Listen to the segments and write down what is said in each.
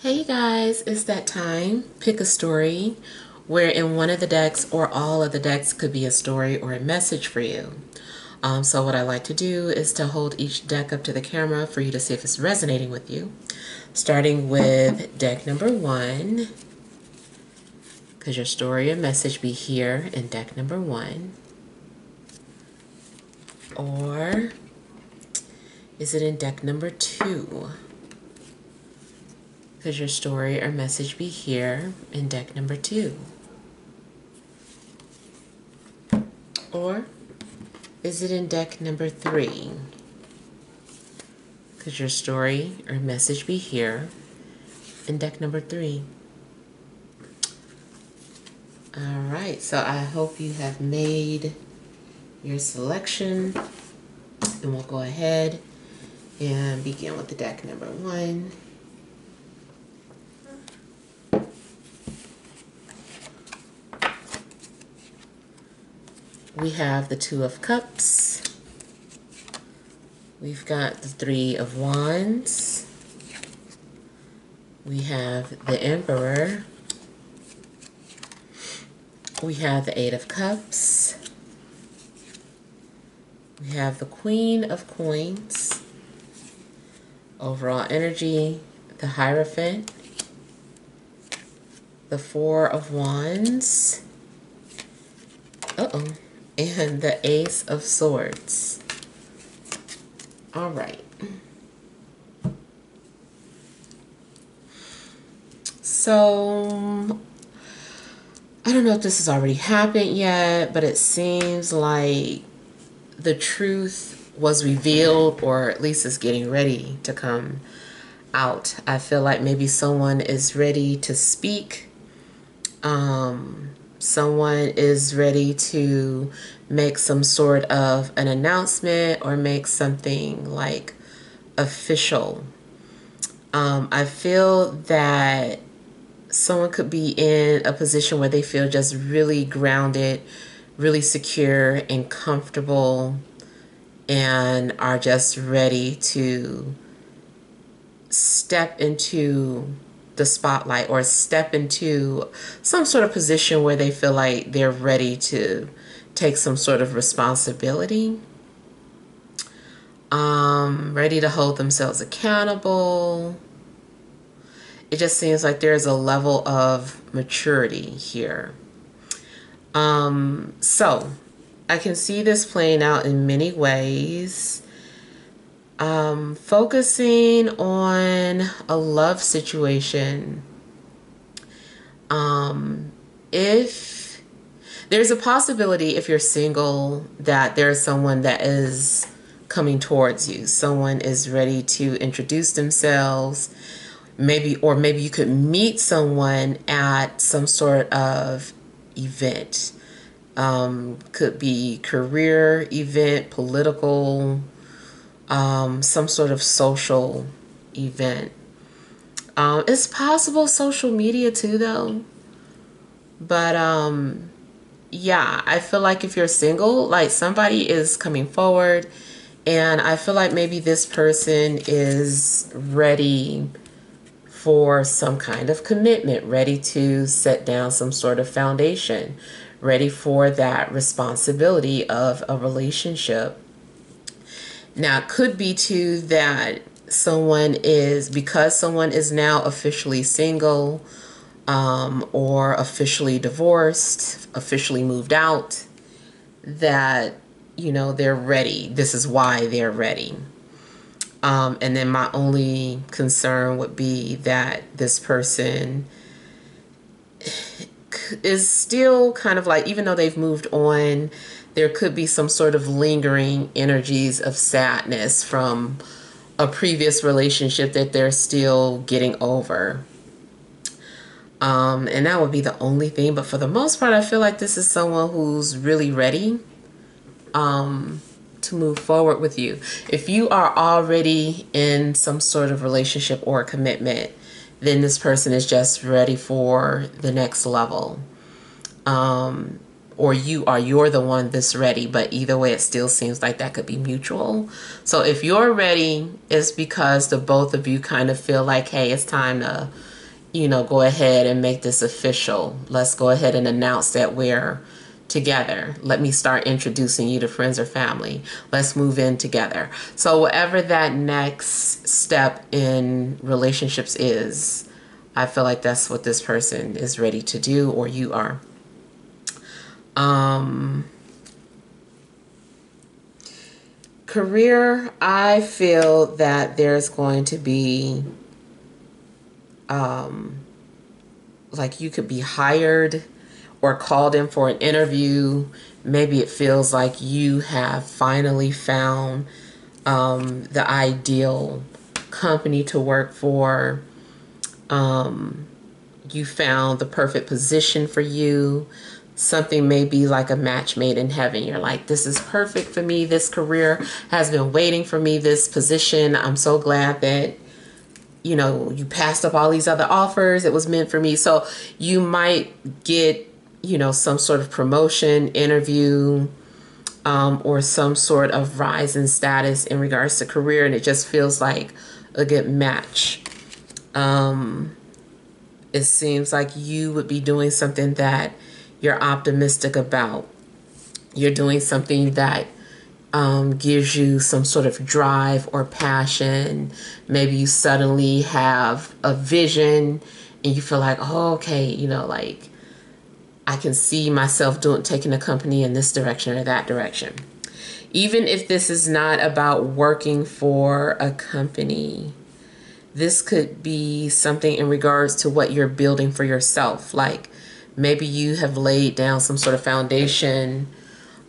Hey guys, it's that time. Pick a story where in one of the decks or all of the decks could be a story or a message for you. So what I like to do is to hold each deck up to the camera for you to see if it's resonating with you. Starting with deck number 1. Could your story or message be here in deck number 1? Or is it in deck number 2? Could your story or message be here in deck number 2? Or is it in deck number 3? Could your story or message be here in deck number 3? Alright, so I hope you have made your selection, and we'll go ahead and begin with the deck number 1. We have the Two of Cups. We've got the Three of Wands. We have the Emperor. We have the Eight of Cups. We have the Queen of Coins. Overall energy, the Hierophant. The Four of Wands. And the Ace of Swords. All right. So, I don't know if this has already happened yet, but it seems like the truth was revealed, or at least is getting ready to come out. I feel like maybe someone is ready to speak. Someone is ready to make some sort of an announcement or make something like official. I feel that someone could be in a position where they feel just really grounded, really secure and comfortable, and are just ready to step into the spotlight or step into some sort of position where they feel like they're ready to take some sort of responsibility, ready to hold themselves accountable. It just seems like there's a level of maturity here. So I can see this playing out in many ways. Focusing on a love situation. If there's a possibility, if you're single, that there's someone that is coming towards you. Someone is ready to introduce themselves. Maybe you could meet someone at some sort of event. Could be career event, political, some sort of social event. It's possible social media too, though. But yeah, I feel like if you're single, like somebody is coming forward, and I feel like maybe this person is ready for some kind of commitment, ready to set down some sort of foundation, ready for that responsibility of a relationship. Now, it could be too that because someone is now officially single, or officially divorced, officially moved out, that, they're ready. This is why they're ready. And then my only concern would be that this person is still kind of like, even though they've moved on, there could be some sort of lingering energies of sadness from a previous relationship that they're still getting over. And that would be the only thing. But for the most part, I feel like this is someone who's really ready to move forward with you. If you are already in some sort of relationship or commitment, then this person is just ready for the next level. Or you're the one that's ready, but either way, it still seems like that could be mutual. So if you're ready, it's because the both of you kind of feel like, hey, it's time to go ahead and make this official. Let's go ahead and announce that we're together. Let me start introducing you to friends or family. Let's move in together. So whatever that next step in relationships is, I feel like that's what this person is ready to do, or you are. Career, I feel that there's going to be like you could be hired or called in for an interview. Maybe it feels like you have finally found the ideal company to work for. You found the perfect position for you. Something may be like a match made in heaven. You're like, this is perfect for me. This career has been waiting for me, this position. I'm so glad that, you passed up all these other offers. It was meant for me. So you might get, some sort of promotion, interview, or some sort of rise in status in regards to career. And it just feels like a good match. It seems like you would be doing something that you're optimistic about. You're doing something that gives you some sort of drive or passion. Maybe you suddenly have a vision and you feel like, oh, okay, like I can see myself taking a company in this direction or that direction. Even if this is not about working for a company, this could be something in regards to what you're building for yourself. Like maybe you have laid down some sort of foundation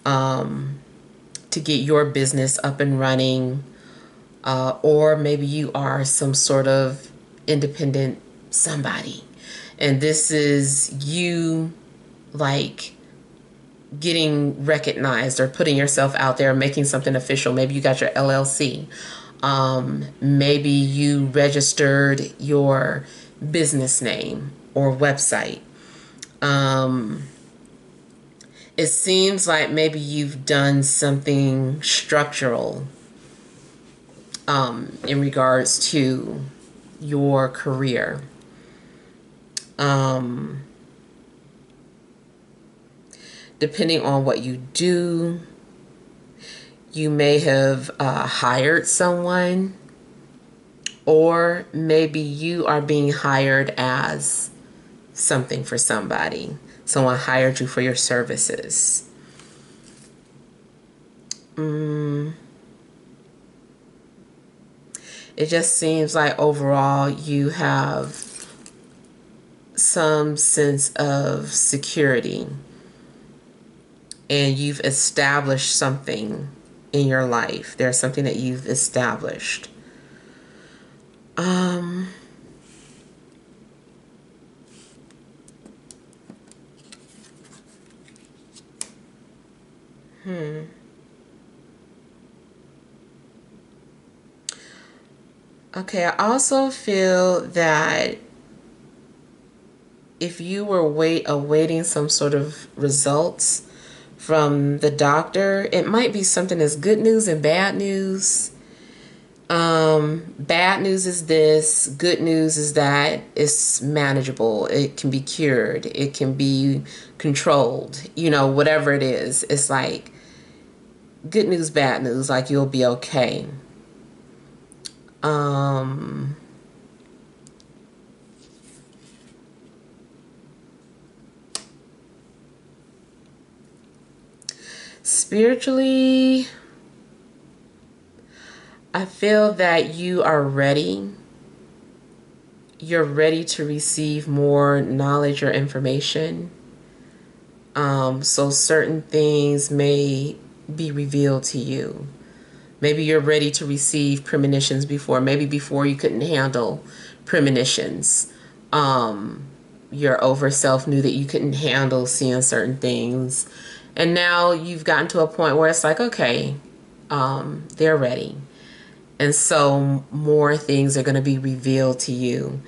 to get your business up and running, or maybe you are some sort of independent somebody, and this is you like getting recognized or putting yourself out there, making something official. Maybe you got your LLC. Maybe you registered your business name or website. It seems like maybe you've done something structural in regards to your career. Depending on what you do, you may have hired someone, or maybe you are being hired as something for somebody. Someone hired you for your services. It just seems like overall you have some sense of security and you've established something in your life. There's something that you've established. Okay, I also feel that if you were awaiting some sort of results from the doctor, it might be something as good news and bad news. Bad news is this, good news is that it's manageable. It can be cured. It can be controlled, whatever it is. It's like good news, bad news, like you'll be okay. Spiritually, I feel that you are ready. You're ready to receive more knowledge or information. So certain things may be revealed to you. Maybe you're ready to receive premonitions before. Maybe before you couldn't handle premonitions. Your over self knew that you couldn't handle seeing certain things. And now you've gotten to a point where it's like, okay, they're ready. And so more things are going to be revealed to you.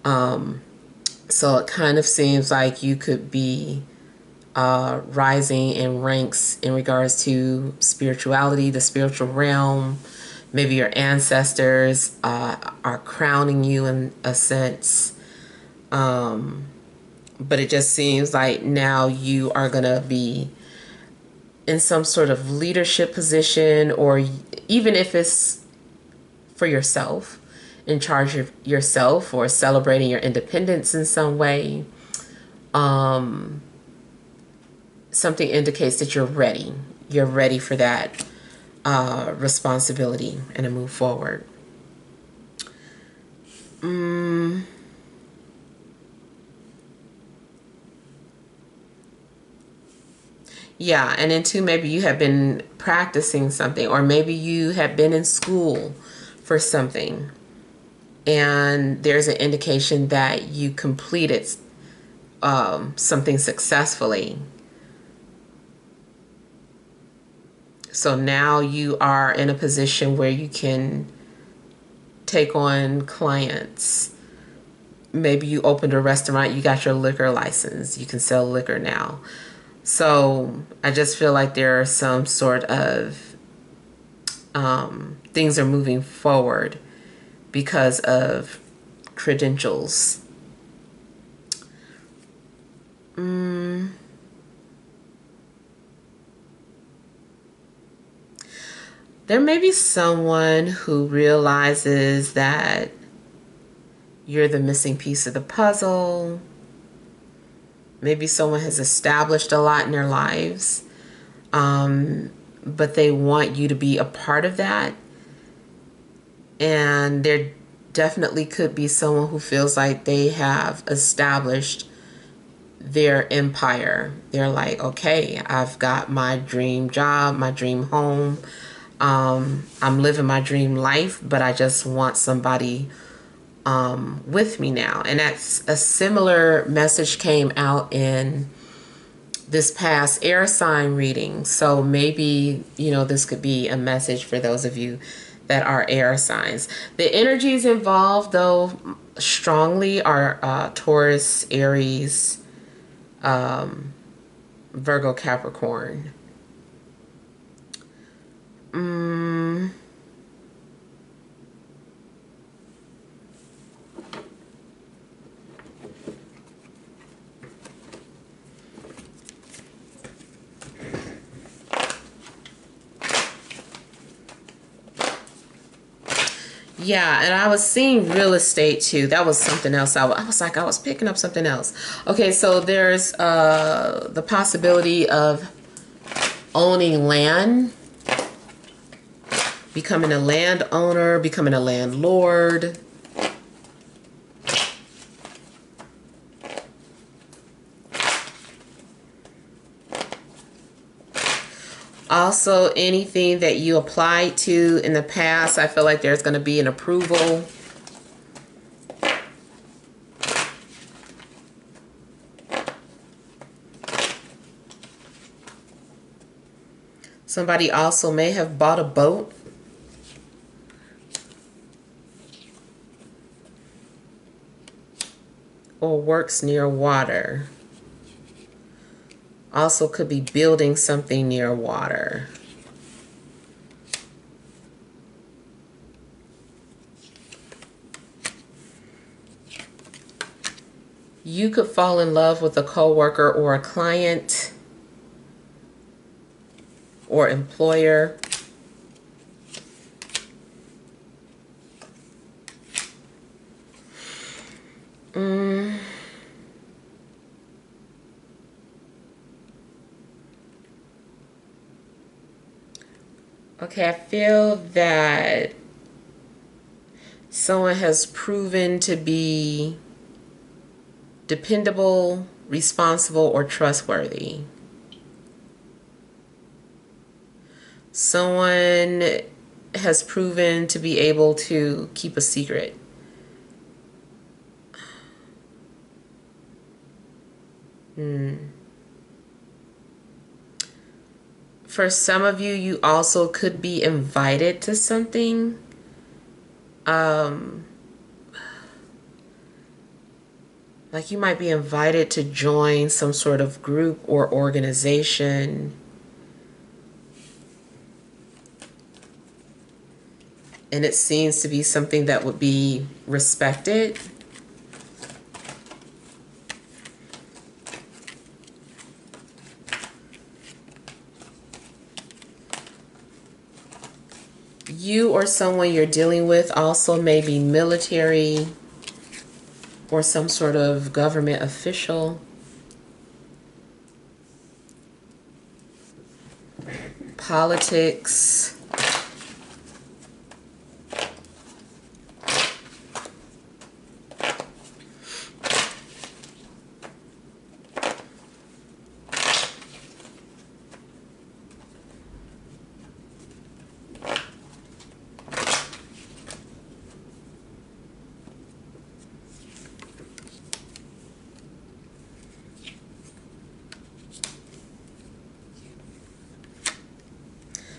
So it kind of seems like you could be rising in ranks in regards to spirituality, the spiritual realm. Maybe your ancestors are crowning you in a sense. But it just seems like now you are going to be in some sort of leadership position, or even if it's for yourself, in charge of yourself, or celebrating your independence in some way. Something indicates that you're ready. You're ready for that responsibility and to move forward. Yeah, and then too, maybe you have been practicing something, or maybe you have been in school for something, and there's an indication that you completed something successfully. So now you are in a position where you can take on clients. Maybe you opened a restaurant, you got your liquor license, you can sell liquor now. So I just feel like there are some sort of things are moving forward because of credentials. There may be someone who realizes that you're the missing piece of the puzzle. Maybe someone has established a lot in their lives, but they want you to be a part of that. And there definitely could be someone who feels like they have established their empire. They're like, okay, I've got my dream job, my dream home. I'm living my dream life, but I just want somebody with me now. And that's a similar message came out in this past air sign reading. So maybe, this could be a message for those of you that are air signs. The energies involved, though, strongly are Taurus, Aries, Virgo, Capricorn. Yeah, and I was seeing real estate too. That was something else. I was picking up something else. Okay, so there's the possibility of owning land, becoming a landowner, becoming a landlord. Also, anything that you applied to in the past, I feel like there's going to be an approval. Somebody also may have bought a boat. Or works near water. Also could be building something near water. You could fall in love with a coworker or a client or employer. Okay, I feel that someone has proven to be dependable, responsible, or trustworthy. Someone has proven to be able to keep a secret. For some of you, you also could be invited to something. Like you might be invited to join some sort of group or organization. And it seems to be something that would be respected. You or someone you're dealing with also may be military or some sort of government official. Politics.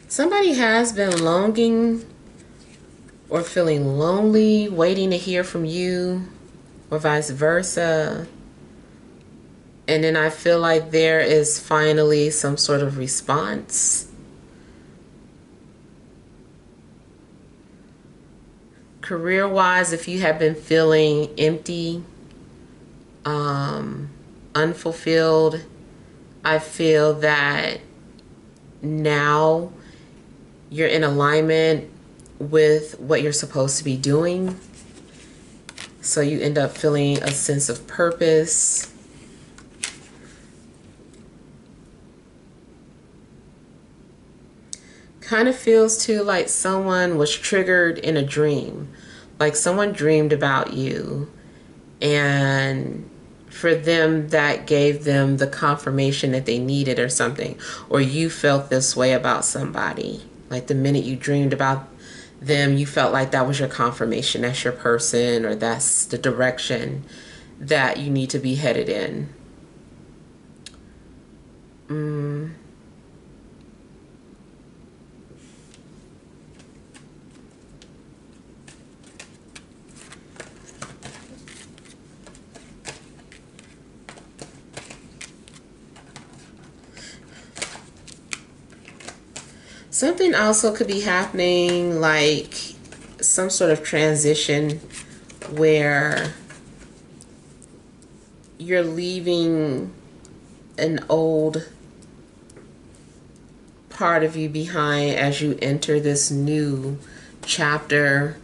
Somebody has been longing or feeling lonely, waiting to hear from you, or vice versa. And then I feel like there is finally some sort of response. Career-wise, if you have been feeling empty, unfulfilled, I feel that now you're in alignment with what you're supposed to be doing. So you end up feeling a sense of purpose. Kind of feels too like someone was triggered in a dream. Like someone dreamed about you, and for them that gave them the confirmation that they needed or something. Or you felt this way about somebody. Like the minute you dreamed about them, you felt like that was your confirmation. That's your person, or that's the direction that you need to be headed in. Something also could be happening, like some sort of transition where you're leaving an old part of you behind as you enter this new chapter.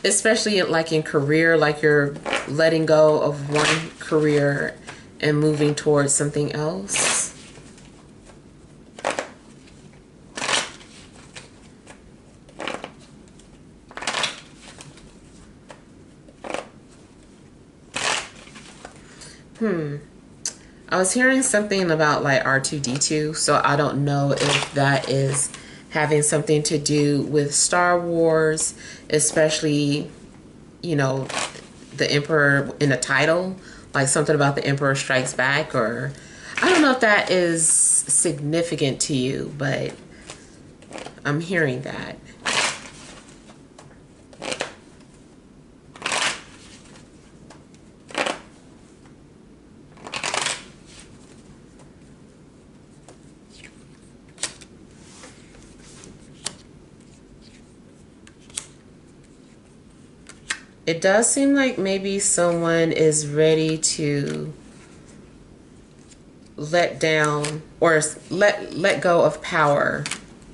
Especially like in career, like you're letting go of one career and moving towards something else. I was hearing something about like R2-D2, so I don't know if that is having something to do with Star Wars, especially, you know, the Emperor in the title, like something about the Emperor Strikes Back, or I don't know if that is significant to you, but I'm hearing that. It does seem like maybe someone is ready to let down or let go of power,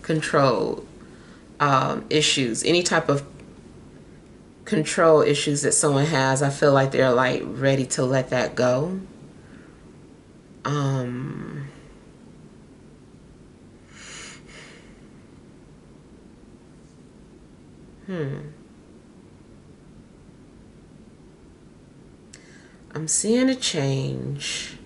control issues, any type of control issues that someone has. I feel like they're like ready to let that go. I'm seeing a change.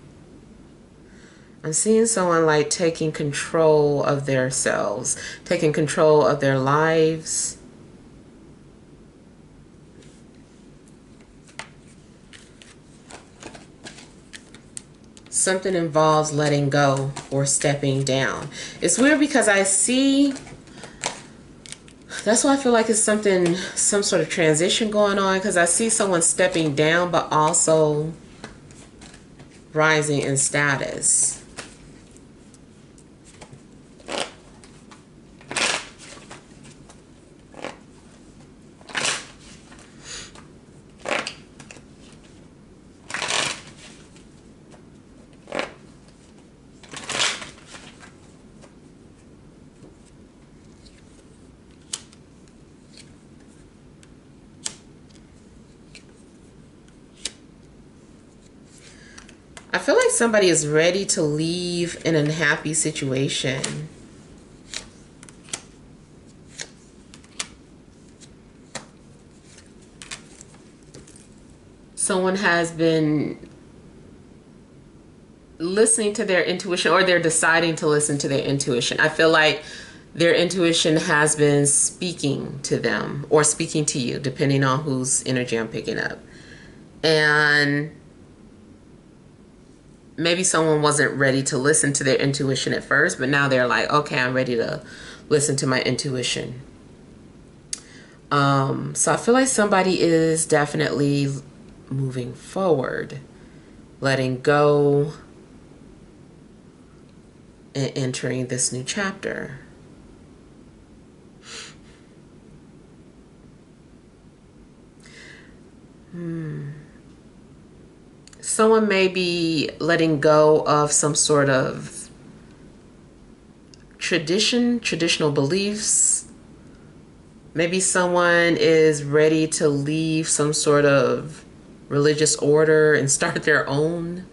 I'm seeing someone like taking control of their selves, taking control of their lives. Something involves letting go or stepping down. It's weird because I see, that's why I feel like it's something, some sort of transition going on, because I see someone stepping down but also rising in status. I feel like somebody is ready to leave an unhappy situation. Someone has been listening to their intuition, or they're deciding to listen to their intuition. I feel like their intuition has been speaking to them, or speaking to you, depending on whose energy I'm picking up. And maybe someone wasn't ready to listen to their intuition at first, but now they're like, okay, I'm ready to listen to my intuition. So I feel like somebody is definitely moving forward, letting go, and entering this new chapter. Someone may be letting go of some sort of traditional beliefs. Maybe someone is ready to leave some sort of religious order and start their own.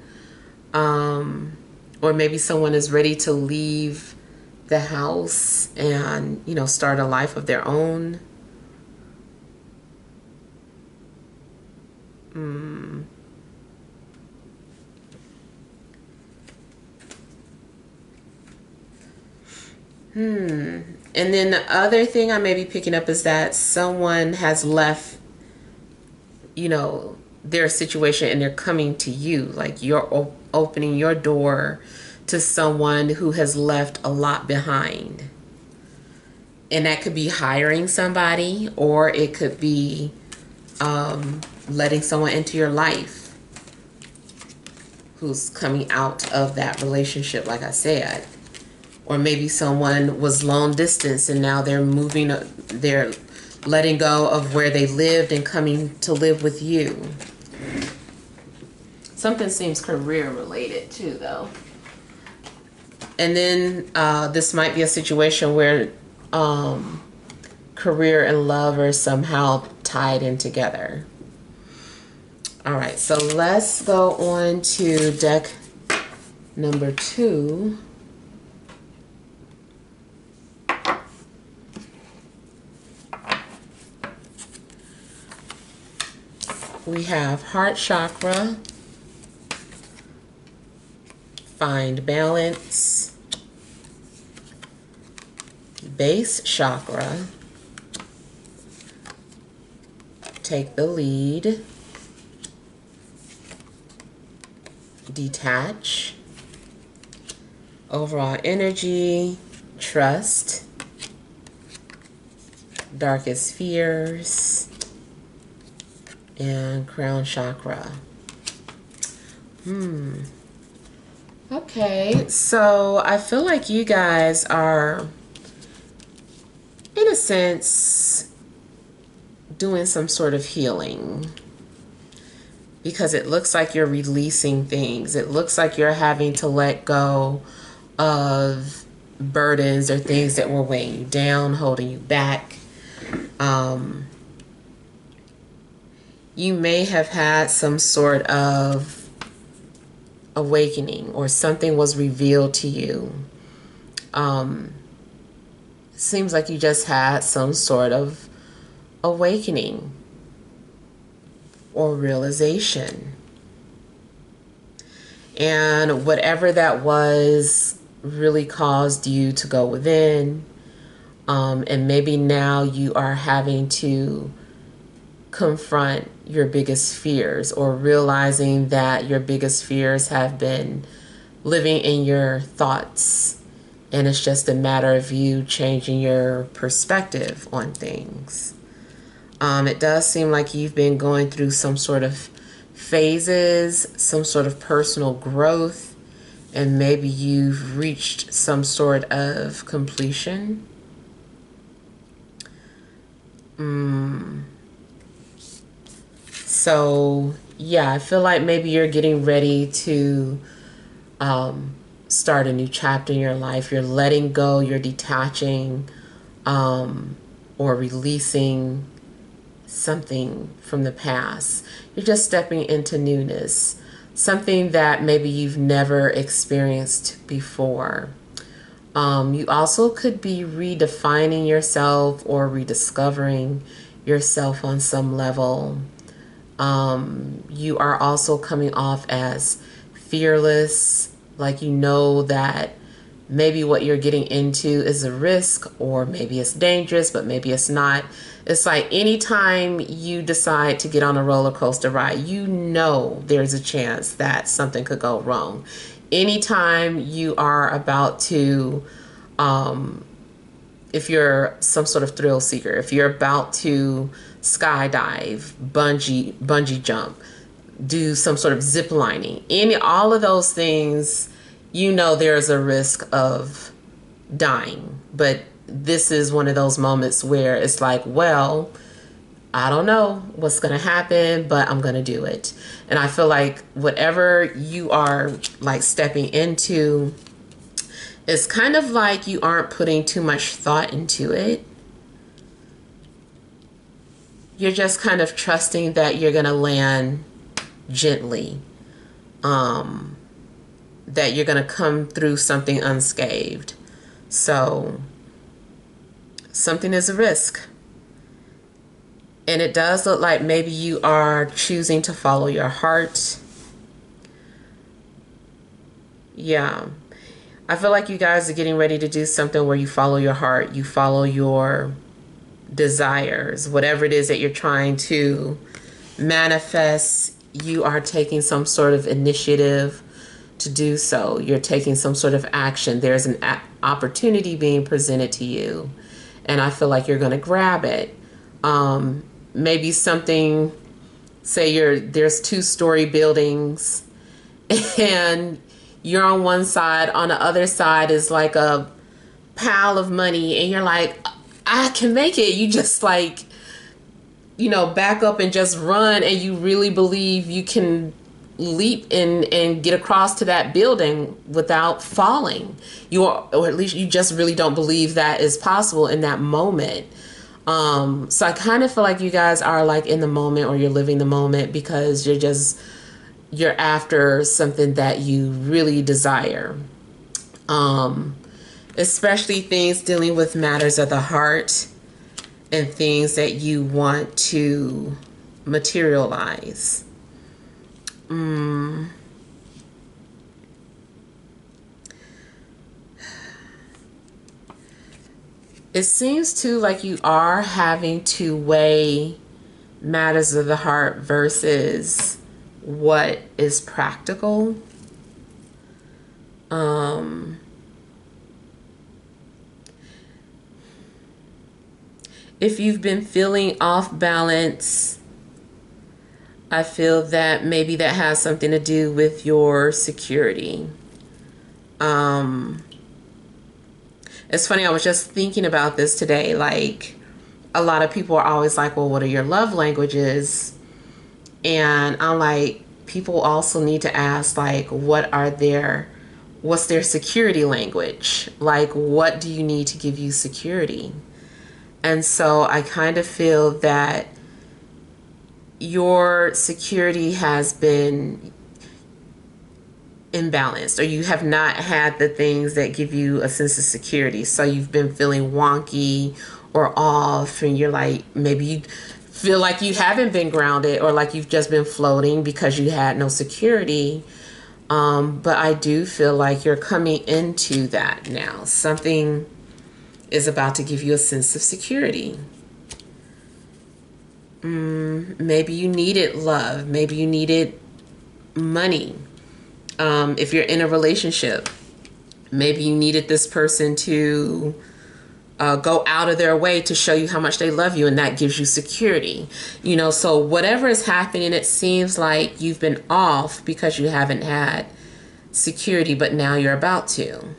Or maybe someone is ready to leave the house and, start a life of their own. And then the other thing I may be picking up is that someone has left, their situation, and they're coming to you. Like, you're opening your door to someone who has left a lot behind. And that could be hiring somebody, or it could be letting someone into your life who's coming out of that relationship, like I said. Or maybe someone was long distance and now they're they're letting go of where they lived and coming to live with you. Something seems career related too, though. And then this might be a situation where career and love are somehow tied in together. All right, so let's go on to deck number 2. We have heart chakra, find balance, base chakra, take the lead, detach, overall energy, trust, darkest fears, and crown chakra. Okay, so I feel like you guys are, in a sense, doing some sort of healing, because it looks like you're releasing things. It looks like you're having to let go of burdens or things that were weighing you down, holding you back. You may have had some sort of awakening, or something was revealed to you. Seems like you just had some sort of awakening or realization. And whatever that was really caused you to go within. And maybe now you are having to confront your biggest fears, or realizing that your biggest fears have been living in your thoughts, and it's just a matter of you changing your perspective on things. It does seem like you've been going through some sort of phases, some sort of personal growth, and maybe you've reached some sort of completion. So, yeah, I feel like maybe you're getting ready to start a new chapter in your life. You're letting go, you're detaching, or releasing something from the past. You're just stepping into newness. something that maybe you've never experienced before. You also could be redefining yourself or rediscovering yourself on some level. You are also coming off as fearless, like you know that maybe what you're getting into is a risk, or maybe it's dangerous, but maybe it's not. It's like anytime you decide to get on a roller coaster ride, you know there's a chance that something could go wrong. Anytime you are about to, if you're some sort of thrill seeker, if you're about to skydive, bungee jump, do some sort of zip lining, all of those things, you know there's a risk of dying. But this is one of those moments where it's like, well, I don't know what's going to happen, but I'm going to do it. And I feel like whatever you are like stepping into, it's kind of like you aren't putting too much thought into it. You're just kind of trusting that you're going to land gently. That you're going to come through something unscathed. So something is a risk. And it does look like maybe you are choosing to follow your heart. Yeah. I feel like you guys are getting ready to do something where you follow your heart. You follow your desires. Whatever it is that you're trying to manifest, you are taking some sort of initiative to do so. You're taking some sort of action. There's an opportunity being presented to you, and I feel like you're going to grab it. Maybe something, say there's 2-story buildings and you're on one side, on the other side is like a pile of money, and you're like, I can make it. You just like, back up and just run, and you really believe you can leap and get across to that building without falling. Or at least you just really don't believe that is possible in that moment. So I kind of feel like you guys are like in the moment, or you're living the moment, because you're after something that you really desire. Especially things dealing with matters of the heart and things that you want to materialize. It seems too like you are having to weigh matters of the heart versus what is practical. If you've been feeling off balance, I feel that maybe that has something to do with your security. It's funny, I was just thinking about this today. Like, a lot of people are always like, well, what are your love languages? And I'm like, people also need to ask, like, what's their security language? Like, what do you need to give you security? And so I kind of feel that your security has been imbalanced, or you have not had the things that give you a sense of security. So you've been feeling wonky or off, and you're like, maybe you feel like you haven't been grounded, or like you've just been floating because you had no security. But I do feel like you're coming into that now. Something is about to give you a sense of security. Maybe you needed love. Maybe you needed money. If you're in a relationship, maybe you needed this person to go out of their way to show you how much they love you, and that gives you security. So whatever is happening, it seems like you've been off because you haven't had security, but now you're about to.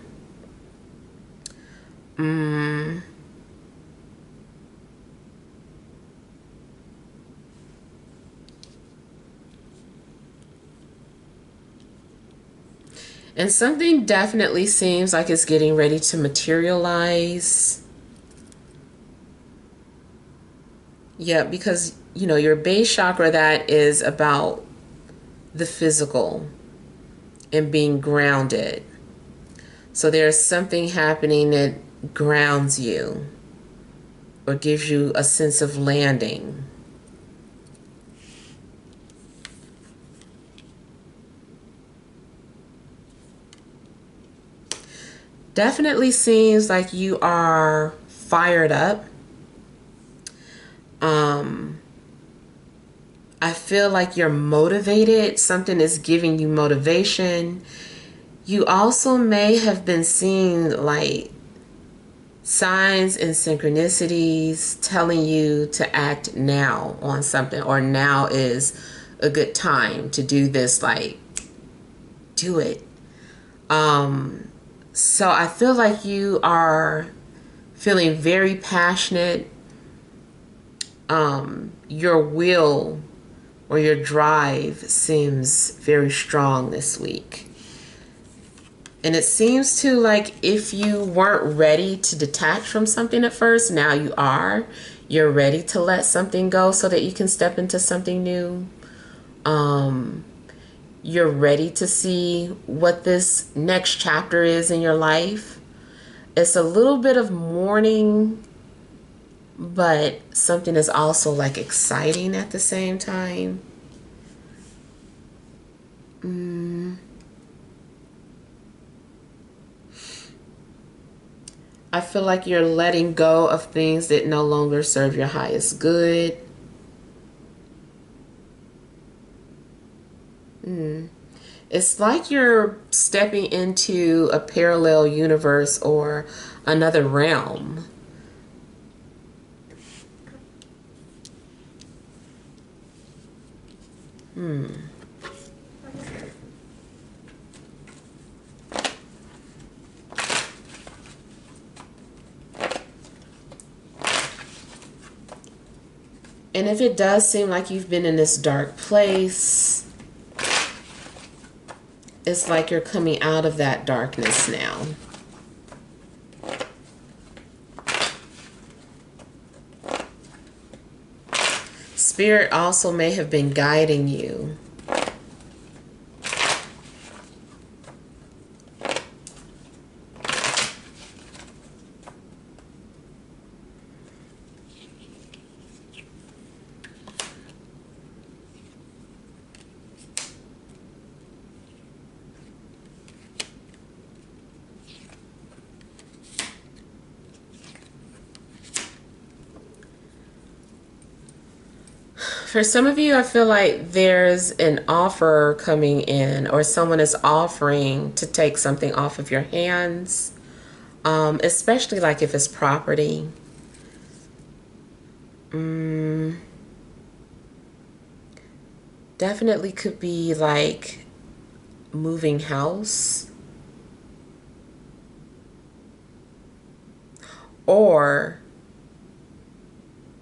And something definitely seems like it's getting ready to materialize. Yeah, because, your base chakra, that is about the physical and being grounded. So there's something happening that grounds you or gives you a sense of landing. Definitely seems like you are fired up. I feel like you're motivated. Something is giving you motivation. You also may have been seeing like signs and synchronicities telling you to act now on something, or now is a good time to do this, like do it. So I feel like you are feeling very passionate. Your will or your drive seems very strong this week. And it seems to, like, if you weren't ready to detach from something at first, now you are. You're ready to let something go so that you can step into something new. You're ready to see what this next chapter is in your life. It's a little bit of mourning, but something is also like exciting at the same time. I feel like you're letting go of things that no longer serve your highest good. It's like you're stepping into a parallel universe or another realm. And if it does seem like you've been in this dark place, it's like you're coming out of that darkness now. Spirit also may have been guiding you. For some of you, I feel like there's an offer coming in, or someone is offering to take something off of your hands, especially like if it's property. Definitely could be like moving house, or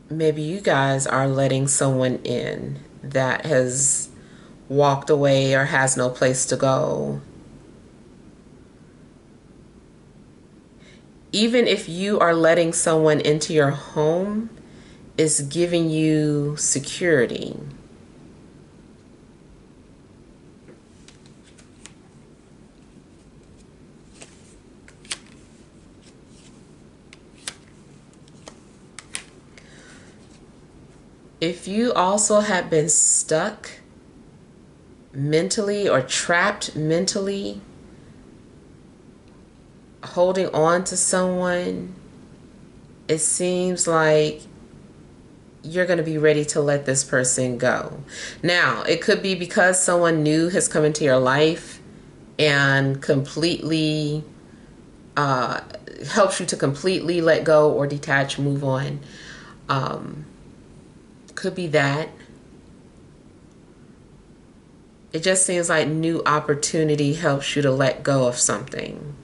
maybe you guys are letting someone in that has walked away or has no place to go. Even if you are letting someone into your home, it's giving you security. If you also have been stuck mentally or trapped mentally, holding on to someone, it seems like you're going to be ready to let this person go. Now, it could be because someone new has come into your life and completely helps you to completely let go or detach, move on. Could be that. It just seems like new opportunity helps you to let go of something.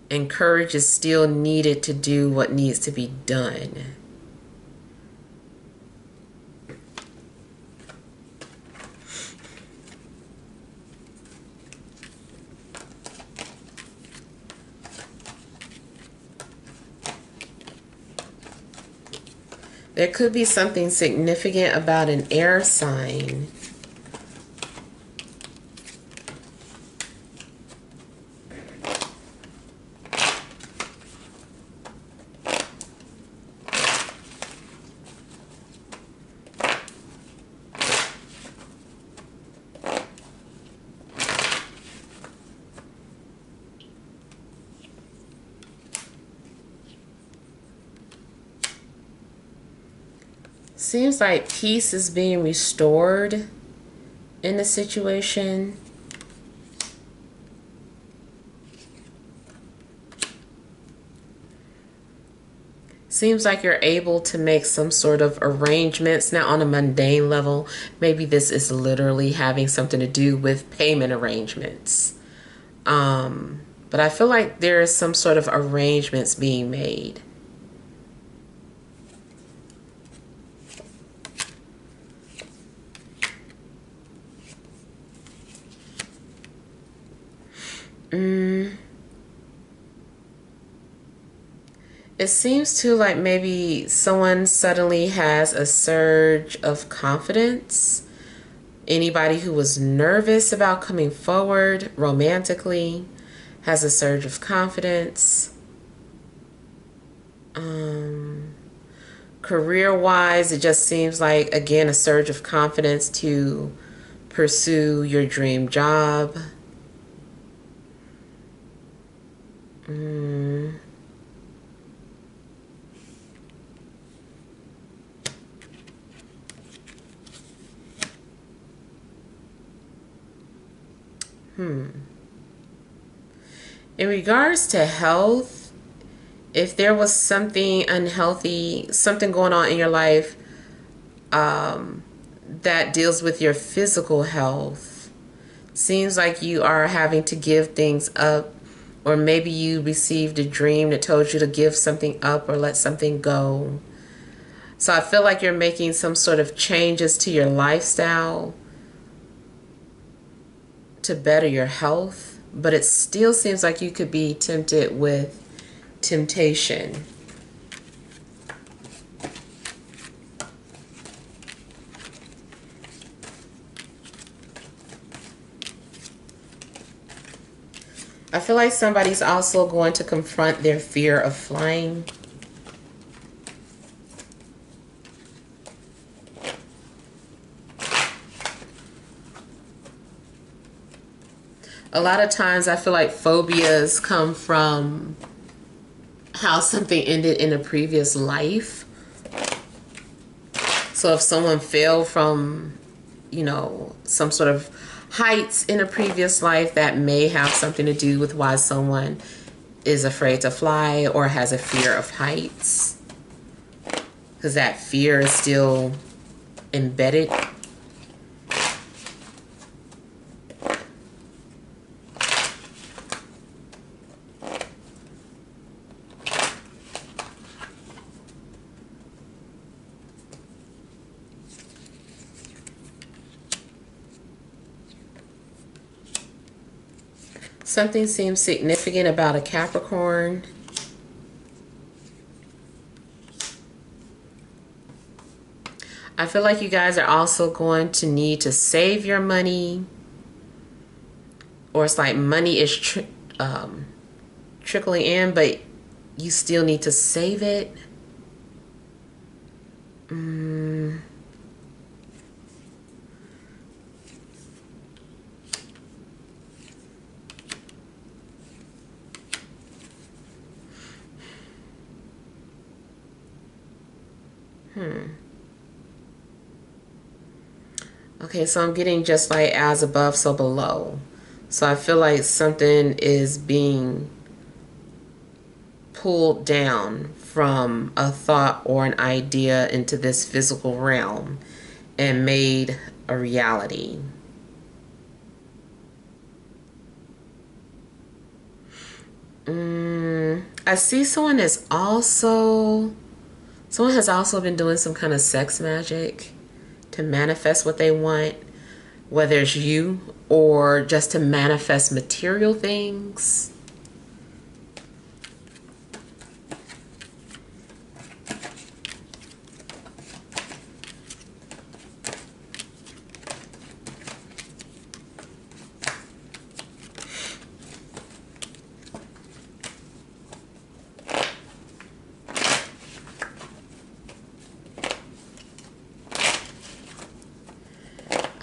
And courage is still needed to do what needs to be done. There could be something significant about an air sign. Seems like peace is being restored in the situation. Seems like you're able to make some sort of arrangements. Now, on a mundane level, maybe this is literally having something to do with payment arrangements. But I feel like there is some sort of arrangements being made. It seems to like maybe someone suddenly has a surge of confidence. Anybody who was nervous about coming forward romantically has a surge of confidence. Career-wise, it just seems like, again, a surge of confidence to pursue your dream job. In regards to health, if there was something unhealthy, something going on in your life that deals with your physical health, seems like you are having to give things up, or maybe you received a dream that told you to give something up or let something go. So I feel like you're making some sort of changes to your lifestyle to better your health, but it still seems like you could be tempted with temptation. I feel like somebody's also going to confront their fear of flying. A lot of times I feel like phobias come from how something ended in a previous life. So if someone fell from, you know, some sort of heights in a previous life, that may have something to do with why someone is afraid to fly or has a fear of heights. Because that fear is still embedded. Something seems significant about a Capricorn. I feel like you guys are also going to need to save your money. Or it's like money is trickling in, but you still need to save it. Okay, so I'm getting just like as above, so below. So I feel like something is being pulled down from a thought or an idea into this physical realm and made a reality. I see someone has also been doing some kind of sex magic to manifest what they want, whether it's you or just to manifest material things.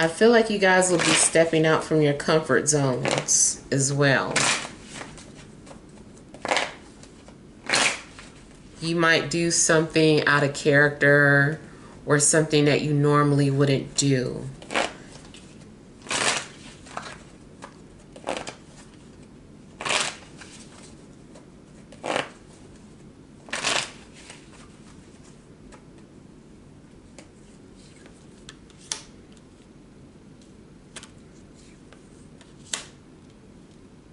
I feel like you guys will be stepping out from your comfort zones as well. You might do something out of character or something that you normally wouldn't do.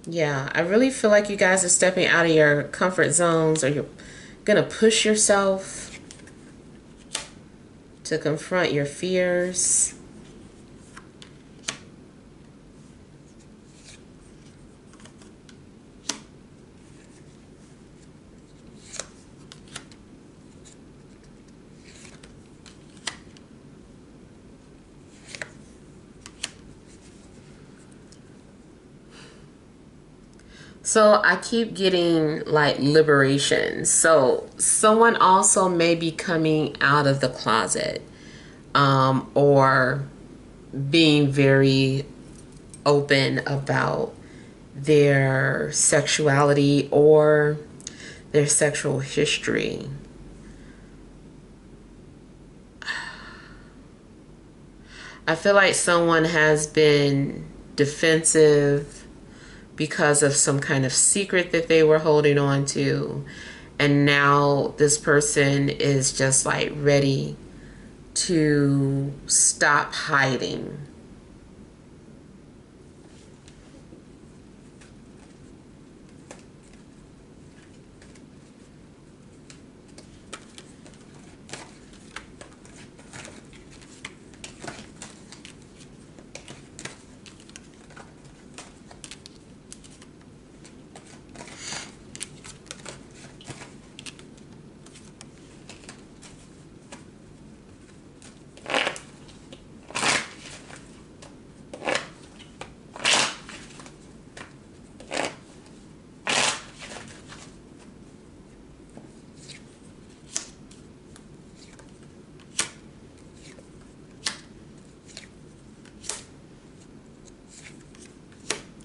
Yeah, I really feel like you guys are stepping out of your comfort zones, or you're gonna push yourself to confront your fears. So I keep getting like liberation. So someone also may be coming out of the closet, or being very open about their sexuality or their sexual history. I feel like someone has been defensive because of some kind of secret that they were holding on to, and now this person is just like ready to stop hiding.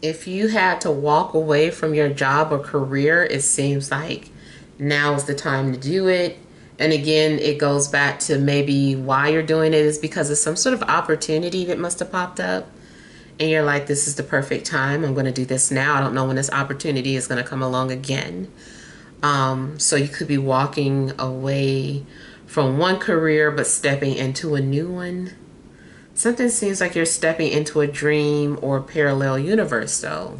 If you had to walk away from your job or career, it seems like now is the time to do it. And again, it goes back to maybe why you're doing it is because of some sort of opportunity that must have popped up. And you're like, this is the perfect time. I'm going to do this now. I don't know when this opportunity is going to come along again. So you could be walking away from one career but stepping into a new one. Something seems like you're stepping into a dream or parallel universe, though.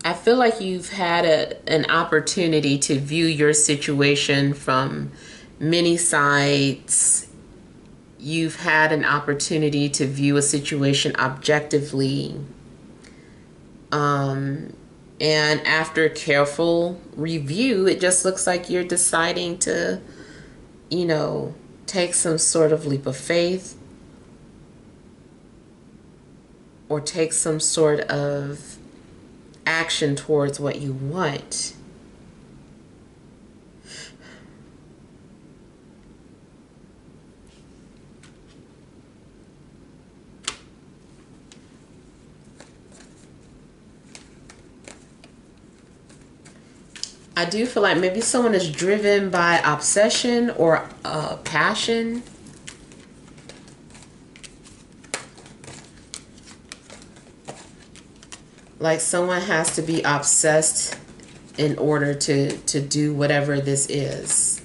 I feel like you've had an opportunity to view your situation from many sides. You've had an opportunity to view a situation objectively. And after careful review, it just looks like you're deciding to, take some sort of leap of faith or take some sort of action towards what you want. I do feel like maybe someone is driven by obsession or passion. Like someone has to be obsessed in order to do whatever this is.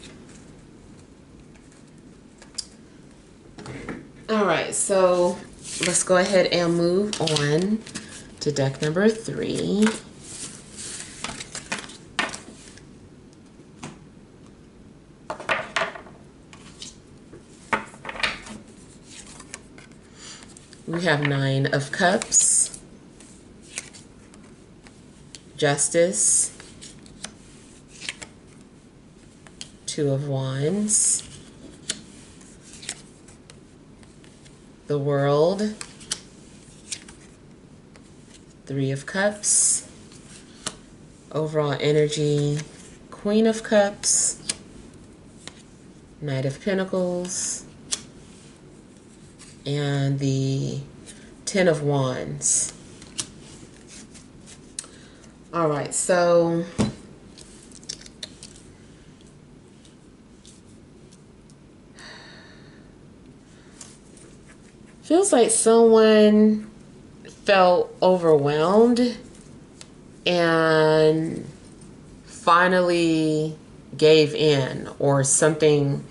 All right, so let's go ahead and move on to deck number 3. We have 9 of Cups, Justice, 2 of Wands, the World, Three of Cups. Overall energy, Queen of Cups, Knight of Pentacles, and the Ten of Wands. All right, so feels like someone felt overwhelmed and finally gave in, or someone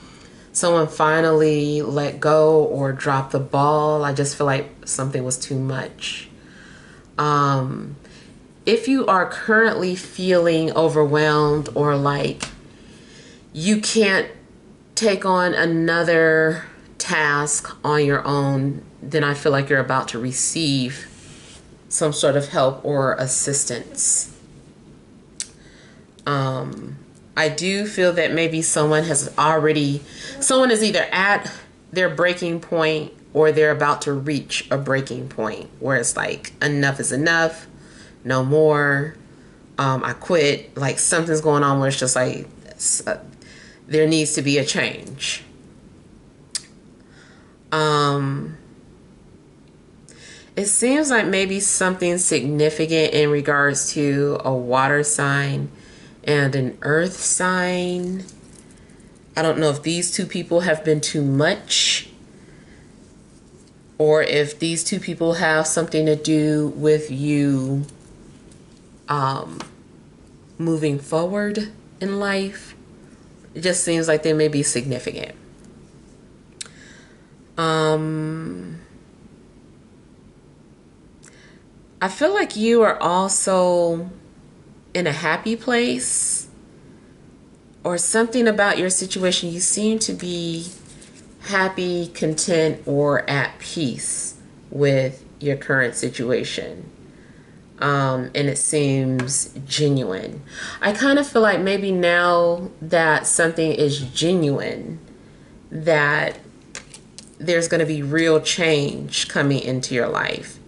finally let go or dropped the ball. I just feel like something was too much. If you are currently feeling overwhelmed or like you can't take on another task on your own, then I feel like you're about to receive some sort of help or assistance. I do feel that maybe someone is either at their breaking point or they're about to reach a breaking point where it's like, enough is enough, no more, I quit. Like something's going on where it's just like, there needs to be a change. It seems like maybe something significant in regards to a water sign and an earth sign. I don't know if these two people have been too much, or if these two people have something to do with you moving forward in life. It just seems like they may be significant. I feel like you are also in a happy place, or something about your situation. You seem to be happy, content, or at peace with your current situation. And it seems genuine. I kind of feel like maybe now that something is genuine, that there's going to be real change coming into your life.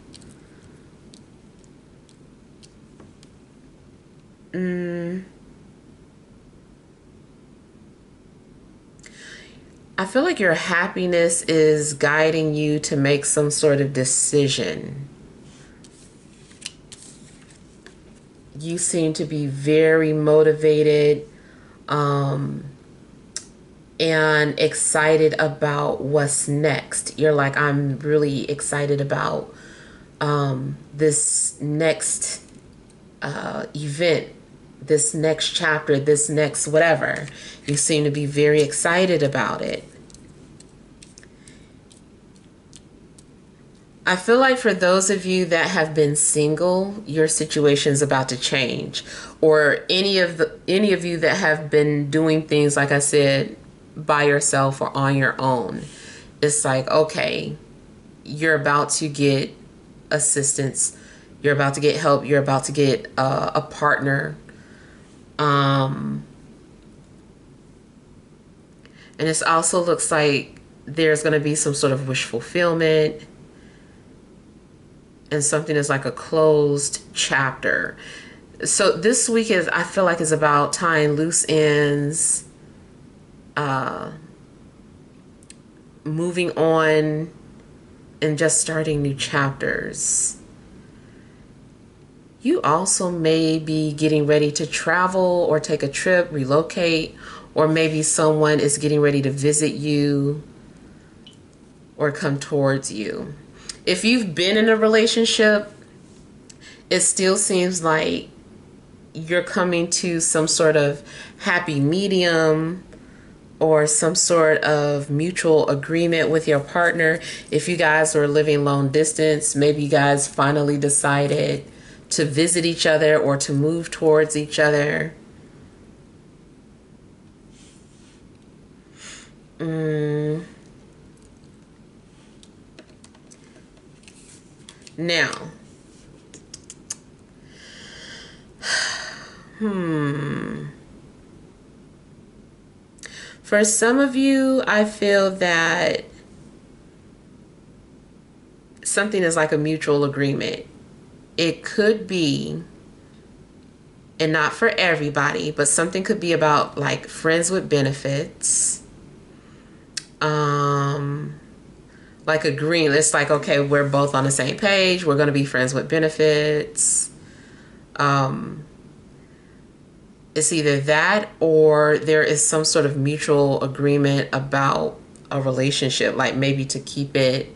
I feel like your happiness is guiding you to make some sort of decision. You seem to be very motivated and excited about what's next. You're like, I'm really excited about this next event, this next chapter, this next whatever. You seem to be very excited about it. I feel like for those of you that have been single, your situation is about to change. Or any of you that have been doing things, like I said, by yourself or on your own. It's like, okay, you're about to get assistance. You're about to get help. You're about to get a partner. And this also looks like there's going to be some sort of wish fulfillment. And something is like a closed chapter. So this week I feel like is about tying loose ends, moving on, and just starting new chapters. You also may be getting ready to travel or take a trip, relocate, or maybe someone is getting ready to visit you or come towards you. If you've been in a relationship, it still seems like you're coming to some sort of happy medium or some sort of mutual agreement with your partner. If you guys were living long distance, maybe you guys finally decided to visit each other or to move towards each other. Now, for some of you, I feel that something is like a mutual agreement. it could be, and not for everybody, but something could be about like friends with benefits. Like agreeing, it's like, okay, we're both on the same page, we're going to be friends with benefits. It's either that or there is some sort of mutual agreement about a relationship, like maybe to keep it,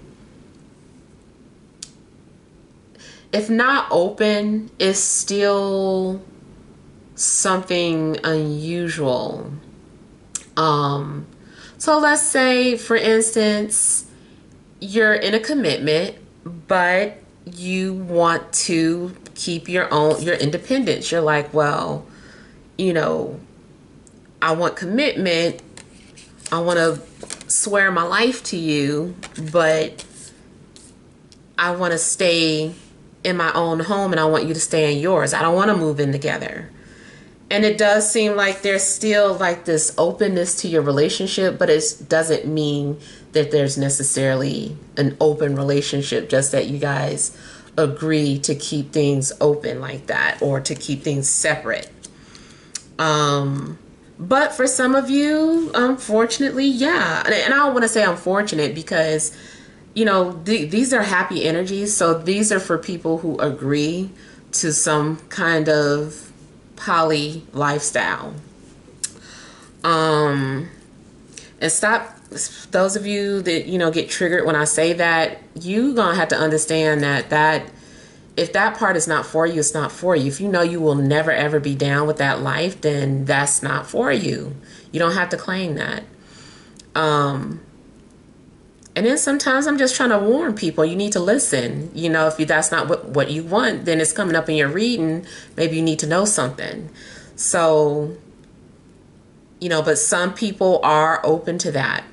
if not open, it's still something unusual. So let's say, for instance, you're in a commitment, but you want to keep your independence. You're like, well, you know, I want commitment. I want to swear my life to you, but I want to stay in my own home and I want you to stay in yours. I don't want to move in together. And it does seem like there's still like this openness to your relationship, but it doesn't mean that there's necessarily an open relationship, just that you guys agree to keep things open like that or to keep things separate. But for some of you, unfortunately, yeah. And I don't want to say unfortunate because, you know, these are happy energies. So these are for people who agree to some kind of poly lifestyle. And stop, those of you that, you know, get triggered when I say that, you gonna have to understand that if that part is not for you, it's not for you. If you know you will never ever be down with that life, then that's not for you. You don't have to claim that. And then sometimes I'm just trying to warn people, you need to listen. You know, if that's not what you want, then it's coming up in your reading. Maybe you need to know something. So, you know, but some people are open to that.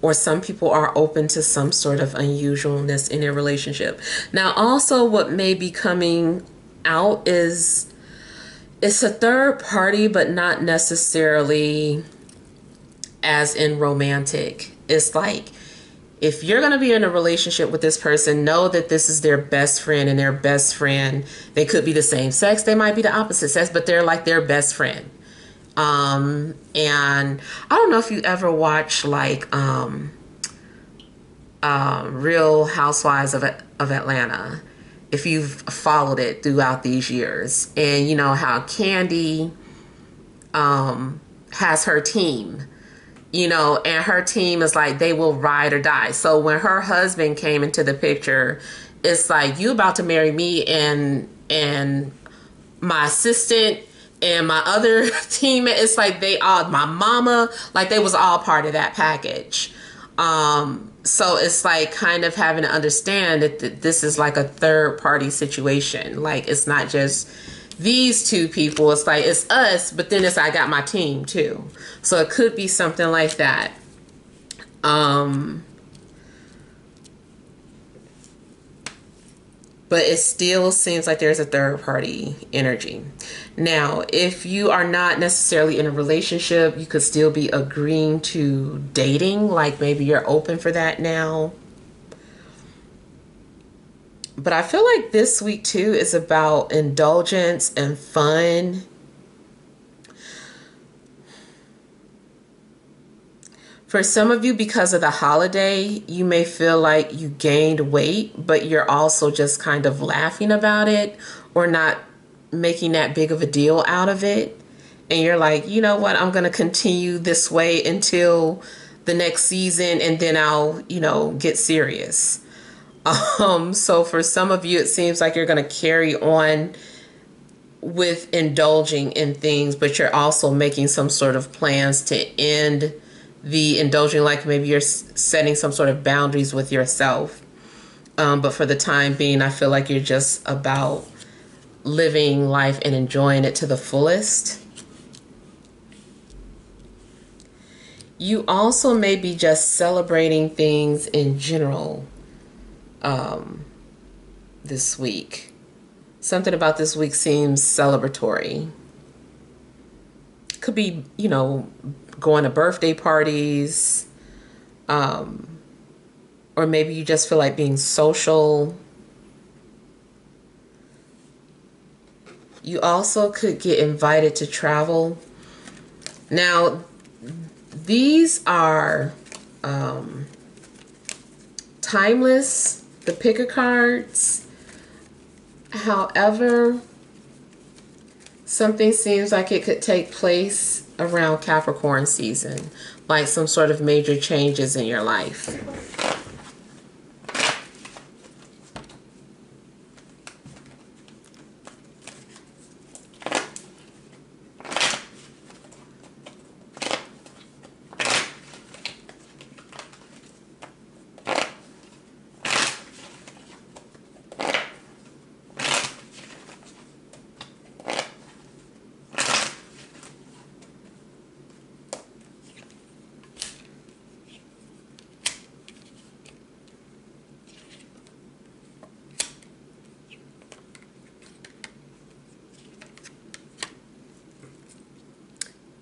Or some people are open to some sort of unusualness in their relationship. Now, also what may be coming out is it's a third party, but not necessarily as in romantic. It's like, if you're going to be in a relationship with this person, know that this is their best friend, and their best friend, they could be the same sex, they might be the opposite sex, but they're like their best friend. And I don't know if you ever watch like Real Housewives of Atlanta, if you've followed it throughout these years, and you know how Candy has her team, you know, and her team is like, they will ride or die. So when her husband came into the picture, it's like, you about to marry me and my assistant and my other teammate. It's like they all, my mama, like they was all part of that package. So it's like kind of having to understand that this is like a third party situation. Like it's not just these two people, it's like it's us, but then it's I got my team too. So it could be something like that. But it still seems like there's a third party energy. Now, if you are not necessarily in a relationship, you could still be agreeing to dating, like maybe you're open for that now. But I feel like this week too is about indulgence and fun. For some of you, because of the holiday, you may feel like you gained weight, but you're also just kind of laughing about it or not making that big of a deal out of it. And you're like, you know what, I'm going to continue this way until the next season, and then I'll, you know, get serious. So for some of you, it seems like you're going to carry on with indulging in things, but you're also making some sort of plans to end the indulging, like maybe you're setting some sort of boundaries with yourself. But for the time being, I feel like you're just about living life and enjoying it to the fullest. You also may be just celebrating things in general this week. Something about this week seems celebratory. Could be, you know, going to birthday parties, or maybe you just feel like being social. You also could get invited to travel. Now, these are timeless, the picker cards. However, something seems like it could take place around Capricorn season, like some sort of major changes in your life.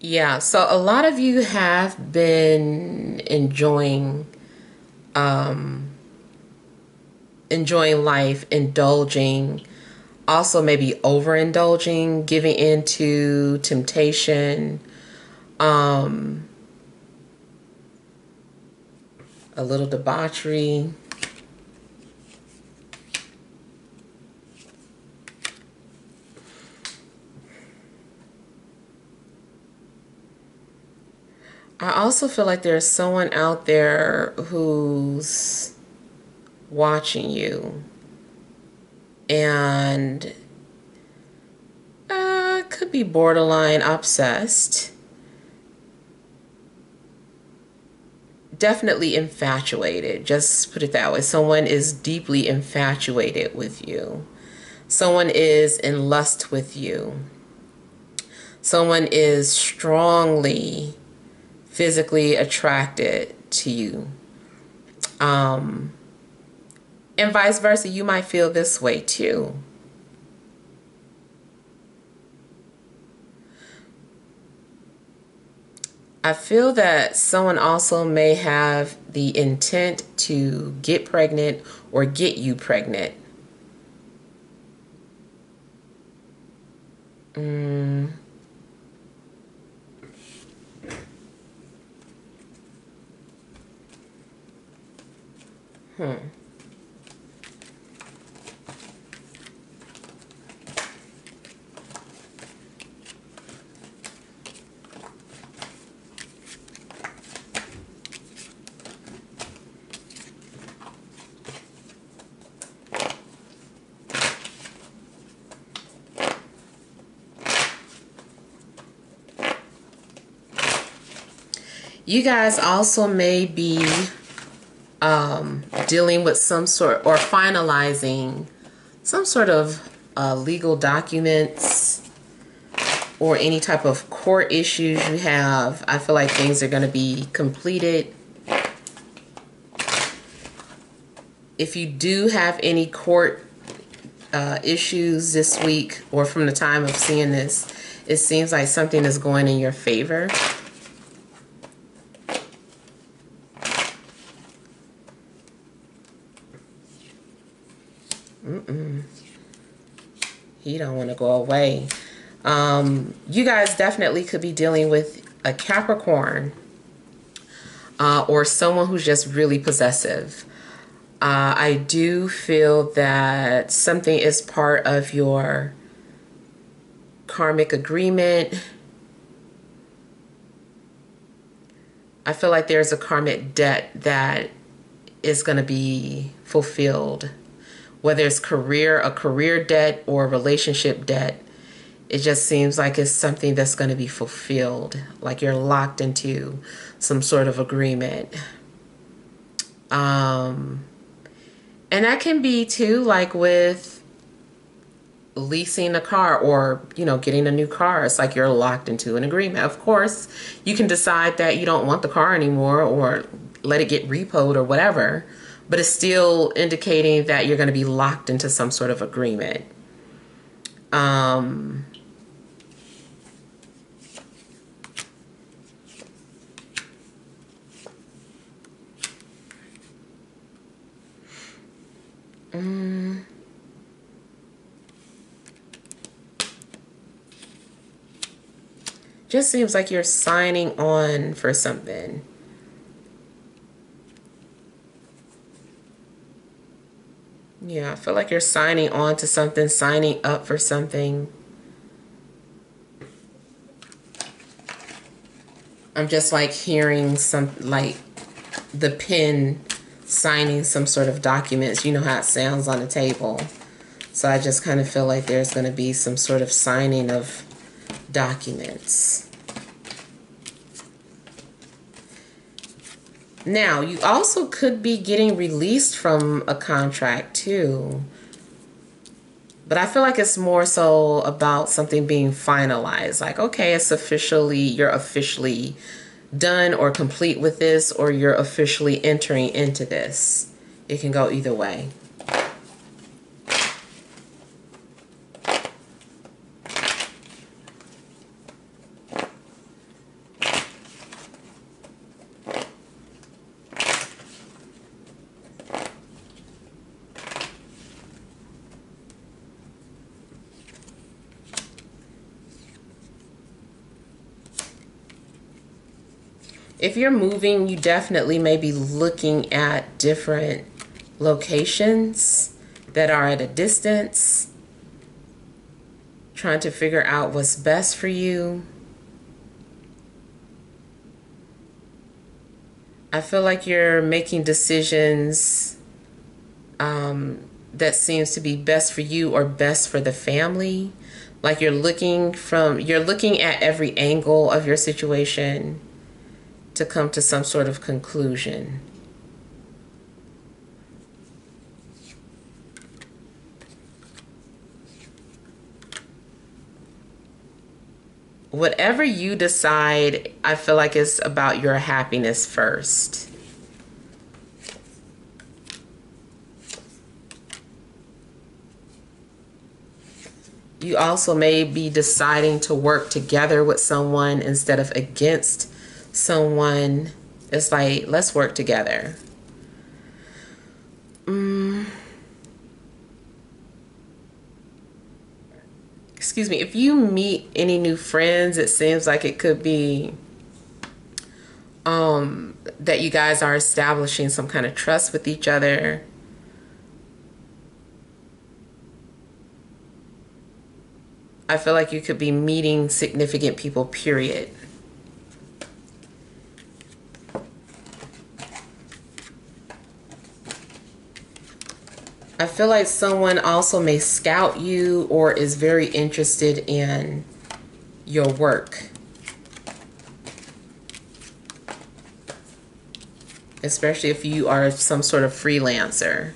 Yeah, so a lot of you have been enjoying life, indulging, also maybe overindulging, giving into temptation, a little debauchery. I also feel like there's someone out there who's watching you and could be borderline obsessed. Definitely infatuated. Just put it that way. Someone is deeply infatuated with you. Someone is in lust with you. Someone is strongly physically attracted to you. And vice versa, you might feel this way too. I feel that someone also may have the intent to get pregnant or get you pregnant. You guys also may be dealing with some sort or finalizing some sort of legal documents or any type of court issues you have. I feel like things are going to be completed. If you do have any court issues this week or from the time of seeing this, it seems like something is going in your favor. He don't want to go away. You guys definitely could be dealing with a Capricorn or someone who's just really possessive. I do feel that something is part of your karmic agreement. I feel like there's a karmic debt that is going to be fulfilled. Whether it's a career debt or a relationship debt, it just seems like it's something that's going to be fulfilled. Like you're locked into some sort of agreement. And that can be too, like with leasing a car or, you know, getting a new car. It's like you're locked into an agreement. Of course, you can decide that you don't want the car anymore or let it get repoed or whatever. But it's still indicating that you're going to be locked into some sort of agreement. Just seems like you're signing on for something. Yeah, I feel like you're signing on to something, signing up for something. I'm just like hearing some, like the pen signing some sort of documents. You know how it sounds on the table. So I just kind of feel like there's going to be some sort of signing of documents. Now, you also could be getting released from a contract too. But I feel like it's more so about something being finalized. Like, okay, it's officially, you're officially done or complete with this, or you're officially entering into this. It can go either way. If you're moving, you definitely may be looking at different locations that are at a distance, trying to figure out what's best for you. I feel like you're making decisions that seems to be best for you or best for the family. Like you're looking at every angle of your situation to come to some sort of conclusion. Whatever you decide, I feel like it's about your happiness first. You also may be deciding to work together with someone instead of against someone. It's like, let's work together. Excuse me. If you meet any new friends, it seems like it could be that you guys are establishing some kind of trust with each other. I feel like you could be meeting significant people, period. I feel like someone also may scout you or is very interested in your work. Especially if you are some sort of freelancer.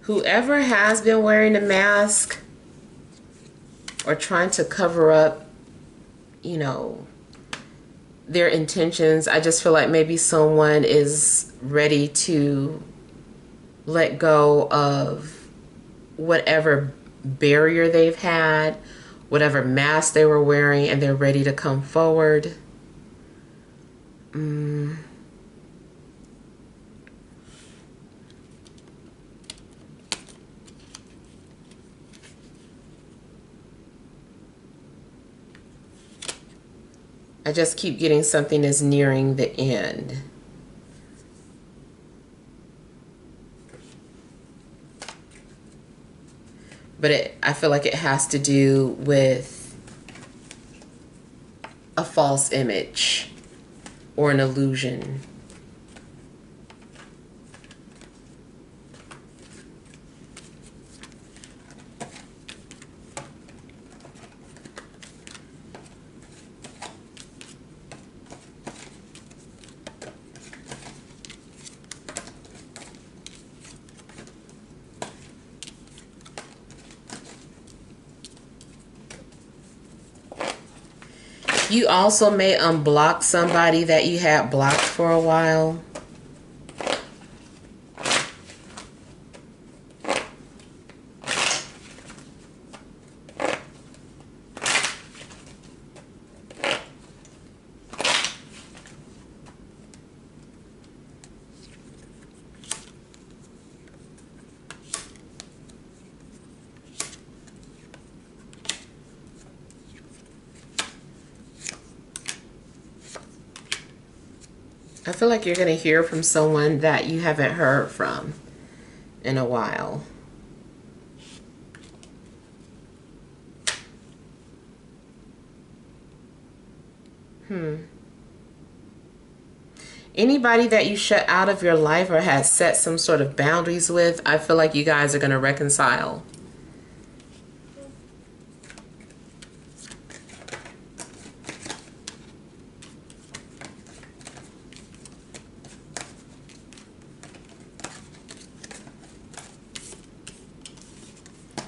Whoever has been wearing a mask or trying to cover up, you know, their intentions, I just feel like maybe someone is ready to let go of whatever barrier they've had, whatever mask they were wearing, and they're ready to come forward. I just keep getting something is nearing the end. But I feel like it has to do with a false image or an illusion. You also may unblock somebody that you had blocked for a while. I feel like you're going to hear from someone that you haven't heard from in a while. Anybody that you shut out of your life or has set some sort of boundaries with, I feel like you guys are going to reconcile.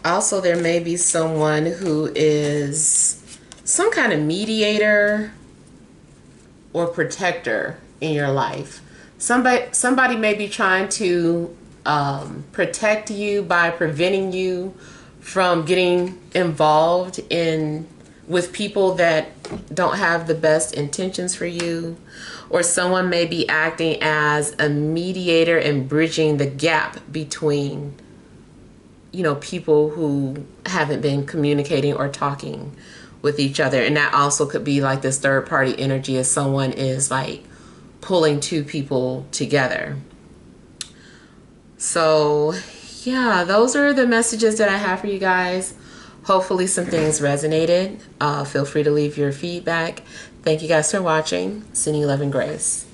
Also, there may be someone who is some kind of mediator or protector in your life. Somebody may be trying to protect you by preventing you from getting involved with people that don't have the best intentions for you. Or someone may be acting as a mediator and bridging the gap between people who haven't been communicating or talking with each other. And that also could be like this third party energy, as someone is like pulling two people together. So yeah, those are the messages that I have for you guys. Hopefully some things resonated. Feel free to leave your feedback. Thank you guys for watching. Sending you love and grace.